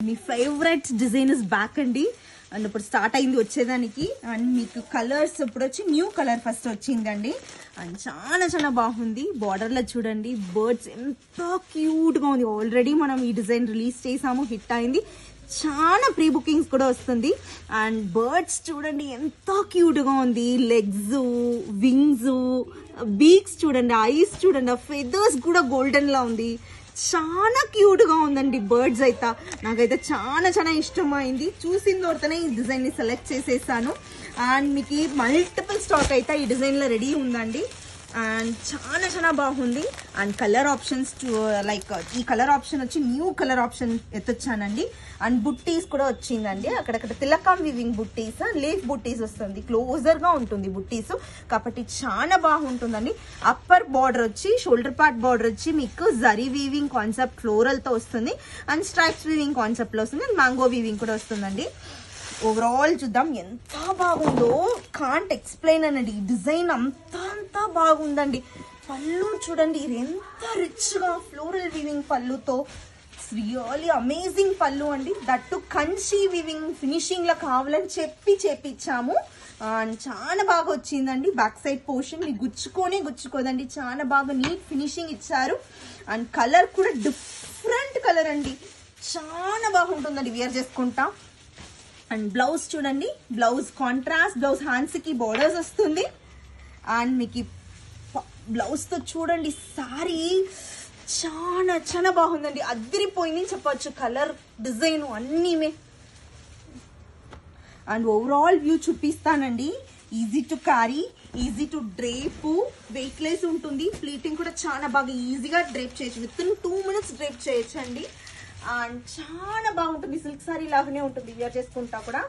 Me favourite design is back అండి. And ఇప్పుడు start అయింది వచ్చేదానికి. అండ్ మీకు కలర్స్ ఇప్పుడు వచ్చి న్యూ కలర్ ఫస్ట్ వచ్చిందండి. అండ్ చాలా చాలా బాగుంది. బార్డర్ లో చూడండి బర్డ్స్ ఎంత క్యూట్ గా ఉంది. ఆల్రెడీ మనం ఈ డిజైన్ రిలీజ్ చేసాము, హిట్ అయింది. చాలా ప్రీ బుకింగ్స్ కూడా వస్తుంది. అండ్ బర్డ్స్ చూడండి ఎంత క్యూట్ గా ఉంది. లెగ్స్, వింగ్స్, బీక్స్ చూడండి, ఐస్ చూడండి, ఫెదర్స్ కూడా గోల్డెన్ లా ఉంది. చాలా క్యూట్ గా ఉందండి బర్డ్స్ అయితే. నాకైతే చాలా చాలా ఇష్టమైంది. చూసిన తర్వాతనే ఈ డిజైన్ ని సెలెక్ట్ చేసేసాను. అండ్ మీకు మల్టిపుల్ స్టాక్ అయితే ఈ డిజైన్ లో రెడీ ఉందండి. అండ్ చాలా చాలా బాగుంది. అండ్ కలర్ ఆప్షన్స్ లైక్ ఈ కలర్ ఆప్షన్ వచ్చి న్యూ కలర్ ఆప్షన్ ఎత్తొచ్చానండి. అండ్ బుట్టీస్ కూడా వచ్చిందండి. అక్కడక్కడ తిలకం వివింగ్ బుట్టీస్, లీఫ్ బుట్టీస్ వస్తుంది. క్లోజర్ గా ఉంటుంది బుట్టీస్ కాబట్టి చాలా బాగుంటుందండి. అప్పర్ బార్డర్ వచ్చి షోల్డర్ పార్ట్ బార్డర్ వచ్చి మీకు జరీ వీవింగ్ కాన్సెప్ట్ ఫ్లోరల్ తో వస్తుంది. అండ్ స్ట్రైప్స్ వీవింగ్ కాన్సెప్ట్ లో వస్తుంది. అండ్ మ్యాంగో వీవింగ్ కూడా వస్తుందండి. ఓవరాల్ చూద్దాం ఎంత బాగుందో. కాంట్ ఎక్స్ప్లెయిన్ అనండి. ఈ డిజైన్ అంత బాగుందండి. పళ్ళు చూడండి ఎంత రిచ్ గా ఫ్లోరల్ వీవింగ్ పళ్ళుతో. రియల్లీ అమేజింగ్ పళ్ళు అండి. దట్టు కంచి వీవింగ్ ఫినిషింగ్ లా కావాలని చేపించాము. అండ్ చాలా బాగా వచ్చిందండి. బ్యాక్ సైడ్ పోర్షన్ మీకు గుచ్చుకోదండి. చాలా బాగా నీట్ ఫినిషింగ్ ఇచ్చారు. అండ్ కలర్ కూడా డిఫరెంట్ కలర్ అండి. చాలా బాగుంటుందండి వేర్ చేసుకుంటా. అండ్ బ్లౌజ్ చూడండి, బ్లౌజ్ కాంట్రాస్ట్ బ్లౌజ్, హ్యాండ్స్ కి బోర్డర్స్ వస్తుంది. అండ్ మీకు బ్లౌజ్ తో చూడండి సారీ చాలా చాలా బాగుందండి. అదిరిపోయింది చెప్పొచ్చు. కలర్, డిజైన్ అన్నీమే. అండ్ ఓవరాల్ వ్యూ చూపిస్తానండి. Easy to carry, easy to drape, weightless ఉంటుంది. ప్లీటింగ్ కూడా చాలా బాగా ఈజీగా డ్రేప్ చేయొచ్చు. విత్ ఇన్ 2 minutes డ్రేప్ చేయొచ్చు అండి. అండ్ చాలా బాగుంటుంది. సిల్క్ సారీ లాగానే ఉంటుంది వేర్ చేసుకుంటా కూడా.